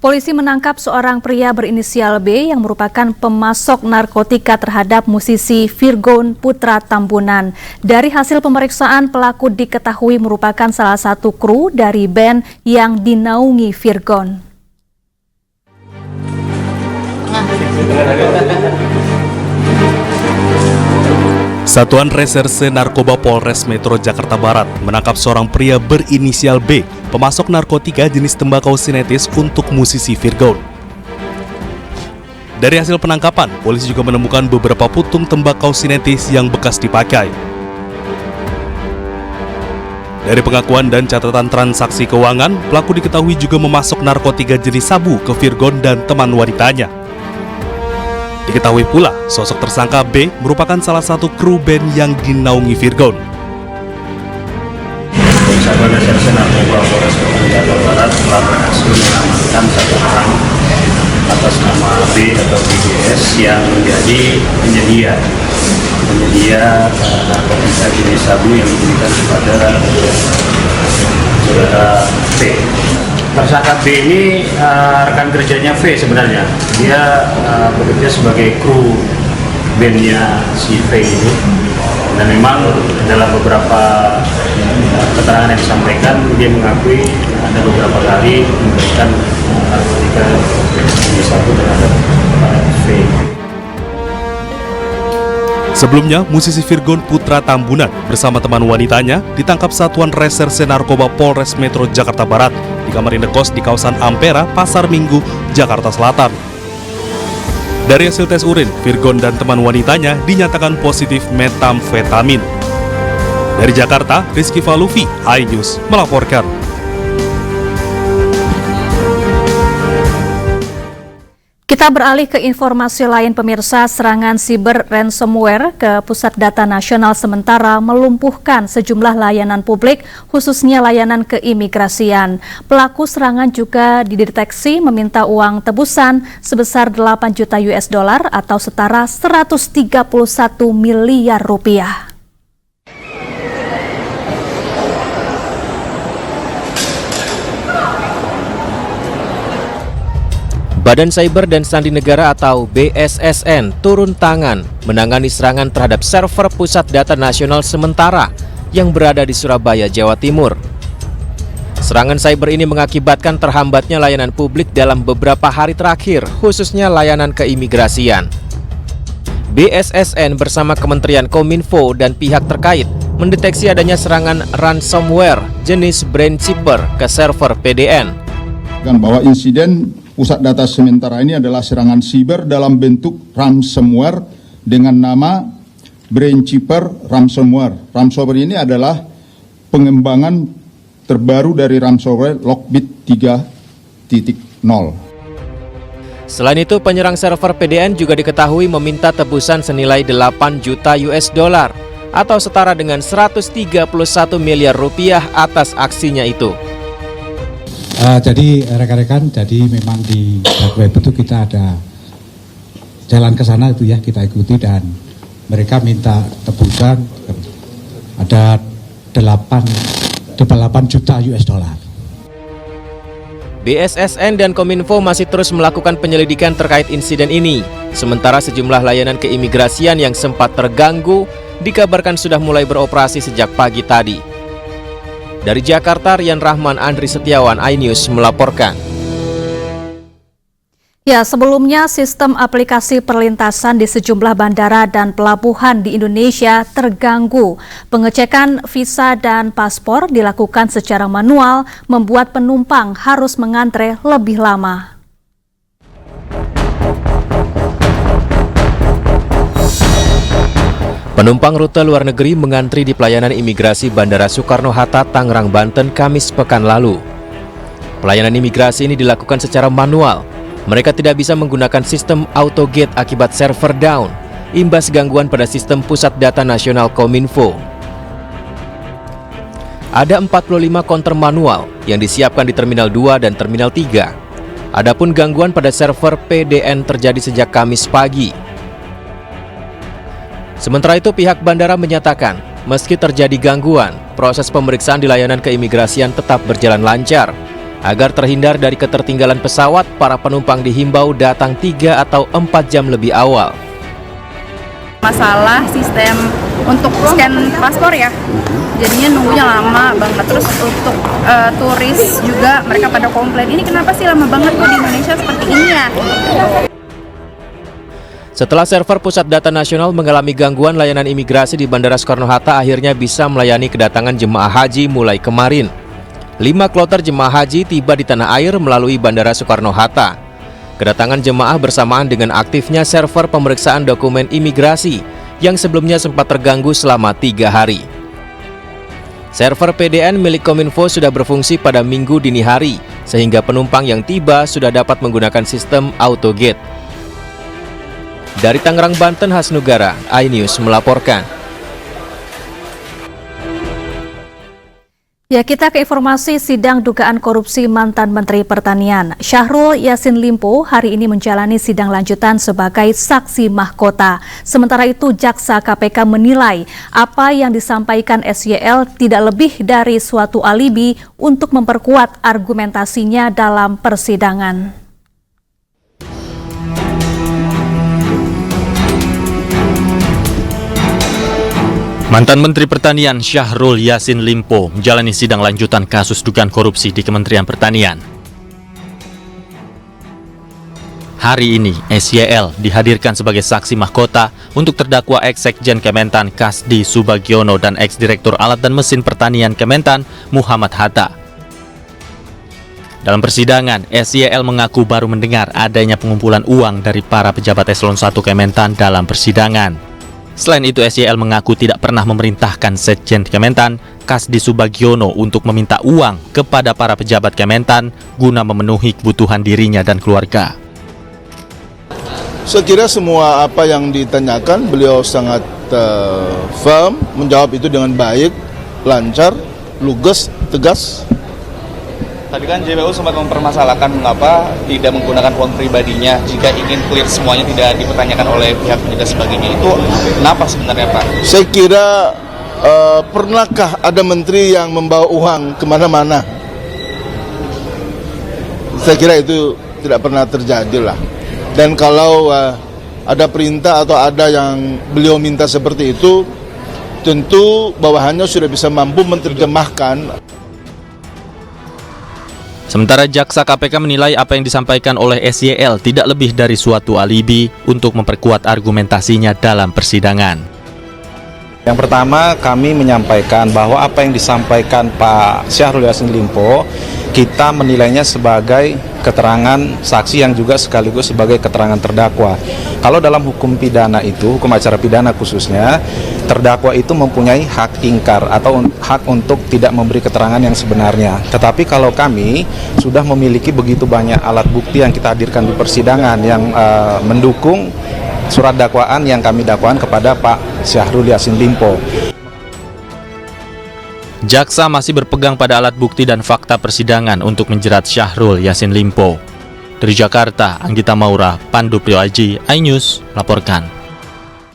Polisi menangkap seorang pria berinisial B yang merupakan pemasok narkotika terhadap musisi Virgon Putra Tambunan. Dari hasil pemeriksaan, pelaku diketahui merupakan salah satu kru dari band yang dinaungi Virgon. Satuan Reserse Narkoba Polres Metro Jakarta Barat menangkap seorang pria berinisial B, pemasok narkotika jenis tembakau sintetis untuk musisi Virgon. Dari hasil penangkapan, polisi juga menemukan beberapa putung tembakau sintetis yang bekas dipakai. Dari pengakuan dan catatan transaksi keuangan, pelaku diketahui juga memasok narkotika jenis sabu ke Virgon dan teman wanitanya. Diketahui pula, sosok tersangka B merupakan salah satu kru band yang dinaungi Virgon. Satuan Reserse Narkoba Polres Metro Jakarta Barat telah berhasil mengamankan satu orang atas nama B atau BGS yang menjadi penyedia narkotika jenis sabu yang diberikan kepada saudara V. Tersangka B ini rekan kerjanya V sebenarnya. Dia bekerja sebagai kru bandnya si V ini. Dan memang dalam beberapa keterangan yang disampaikan, dia mengakui ada beberapa kali memberikan narkotika jenis sabu terhadap V. Sebelumnya, musisi Virgon Putra Tambunan bersama teman wanitanya ditangkap Satuan Reserse Narkoba Polres Metro Jakarta Barat di kamar indekos di kawasan Ampera, Pasar Minggu, Jakarta Selatan. Dari hasil tes urin, Virgon dan teman wanitanya dinyatakan positif metamfetamin. Dari Jakarta, Rizky Falufi, iNews melaporkan. Kita beralih ke informasi lain, pemirsa. Serangan siber ransomware ke Pusat Data Nasional sementara melumpuhkan sejumlah layanan publik, khususnya layanan keimigrasian. Pelaku serangan juga dideteksi meminta uang tebusan sebesar 8 juta US dollar atau setara 131 miliar rupiah. Badan Cyber dan Sandi Negara atau BSSN turun tangan menangani serangan terhadap server Pusat Data Nasional sementara yang berada di Surabaya, Jawa Timur. Serangan cyber ini mengakibatkan terhambatnya layanan publik dalam beberapa hari terakhir, khususnya layanan keimigrasian. BSSN bersama Kementerian Kominfo dan pihak terkait mendeteksi adanya serangan ransomware jenis BrainChipper ke server PDN. Bahwa insiden Pusat Data sementara ini adalah serangan siber dalam bentuk ransomware dengan nama BrainChipper ransomware. Ransomware ini adalah pengembangan terbaru dari ransomware Lockbit 3.0. Selain itu, penyerang server PDN juga diketahui meminta tebusan senilai 8 juta US dollar atau setara dengan 131 miliar rupiah atas aksinya itu. Jadi rekan-rekan, jadi memang di dark web itu kita ada jalan ke sana itu ya, kita ikuti dan mereka minta tebusan ada 8 juta US dollar. BSSN dan Kominfo masih terus melakukan penyelidikan terkait insiden ini. Sementara sejumlah layanan keimigrasian yang sempat terganggu dikabarkan sudah mulai beroperasi sejak pagi tadi. Dari Jakarta, Rian Rahman, Andri Setiawan, iNews melaporkan. Ya, sebelumnya sistem aplikasi perlintasan di sejumlah bandara dan pelabuhan di Indonesia terganggu. Pengecekan visa dan paspor dilakukan secara manual, membuat penumpang harus mengantre lebih lama. Penumpang rute luar negeri mengantri di pelayanan imigrasi Bandara Soekarno-Hatta, Tangerang, Banten, Kamis pekan lalu. Pelayanan imigrasi ini dilakukan secara manual. Mereka tidak bisa menggunakan sistem auto-gate akibat server down, imbas gangguan pada sistem Pusat Data Nasional Kominfo. Ada 45 counter manual yang disiapkan di Terminal 2 dan Terminal 3. Adapun gangguan pada server PDN terjadi sejak Kamis pagi. Sementara itu, pihak bandara menyatakan, meski terjadi gangguan, proses pemeriksaan di layanan keimigrasian tetap berjalan lancar. Agar terhindar dari ketertinggalan pesawat, para penumpang dihimbau datang 3 atau 4 jam lebih awal. Masalah sistem untuk scan paspor ya, jadinya nunggunya lama banget. Terus untuk turis juga mereka pada komplain, ini kenapa sih lama banget kok di Indonesia seperti ini ya. Setelah server Pusat Data Nasional mengalami gangguan, layanan imigrasi di Bandara Soekarno-Hatta akhirnya bisa melayani kedatangan jemaah haji mulai kemarin. 5 kloter jemaah haji tiba di tanah air melalui Bandara Soekarno-Hatta. Kedatangan jemaah bersamaan dengan aktifnya server pemeriksaan dokumen imigrasi yang sebelumnya sempat terganggu selama 3 hari. Server PDN milik Kominfo sudah berfungsi pada Minggu dini hari, sehingga penumpang yang tiba sudah dapat menggunakan sistem AutoGate. Dari Tangerang, Banten, Hasnugara, iNews melaporkan. Ya, kita ke informasi sidang dugaan korupsi mantan Menteri Pertanian. Syahrul Yassin Limpo hari ini menjalani sidang lanjutan sebagai saksi mahkota. Sementara itu, Jaksa KPK menilai apa yang disampaikan SYL tidak lebih dari suatu alibi untuk memperkuat argumentasinya dalam persidangan. Mantan Menteri Pertanian Syahrul Yassin Limpo menjalani sidang lanjutan kasus dugaan korupsi di Kementerian Pertanian. Hari ini, SYL dihadirkan sebagai saksi mahkota untuk terdakwa ex-sekjen Kementan Kasdi Subagiono dan ex-direktur Alat dan Mesin Pertanian Kementan Muhammad Hatta. Dalam persidangan, SYL mengaku baru mendengar adanya pengumpulan uang dari para pejabat eselon 1 Kementan dalam persidangan. Selain itu, SYL mengaku tidak pernah memerintahkan Sekjen Kementan, Kasdi Subagiono, untuk meminta uang kepada para pejabat Kementan guna memenuhi kebutuhan dirinya dan keluarga. Saya kira semua apa yang ditanyakan, beliau sangat firm, menjawab itu dengan baik, lancar, lugas, tegas. Tadi kan JPU sempat mempermasalahkan mengapa tidak menggunakan uang pribadinya jika ingin clear semuanya tidak dipertanyakan oleh pihak dan sebagainya. Itu kenapa sebenarnya, Pak? Saya kira pernahkah ada menteri yang membawa uang kemana-mana? Saya kira itu tidak pernah terjadi lah. Dan kalau ada perintah atau ada yang beliau minta seperti itu, tentu bawahannya sudah bisa mampu menerjemahkan. Sementara Jaksa KPK menilai apa yang disampaikan oleh SYL tidak lebih dari suatu alibi untuk memperkuat argumentasinya dalam persidangan. Yang pertama, kami menyampaikan bahwa apa yang disampaikan Pak Syahrul Yassin Limpo, kita menilainya sebagai keterangan saksi yang juga sekaligus sebagai keterangan terdakwa. Kalau dalam hukum pidana itu, hukum acara pidana khususnya, terdakwa itu mempunyai hak ingkar atau hak untuk tidak memberi keterangan yang sebenarnya. Tetapi kalau kami sudah memiliki begitu banyak alat bukti yang kita hadirkan di persidangan yang mendukung surat dakwaan yang kami dakwaan kepada Pak Syahrul Yassin Limpo. Jaksa masih berpegang pada alat bukti dan fakta persidangan untuk menjerat Syahrul Yassin Limpo. Dari Jakarta, Anggita Maura, Pandu Priyoaji, iNews melaporkan.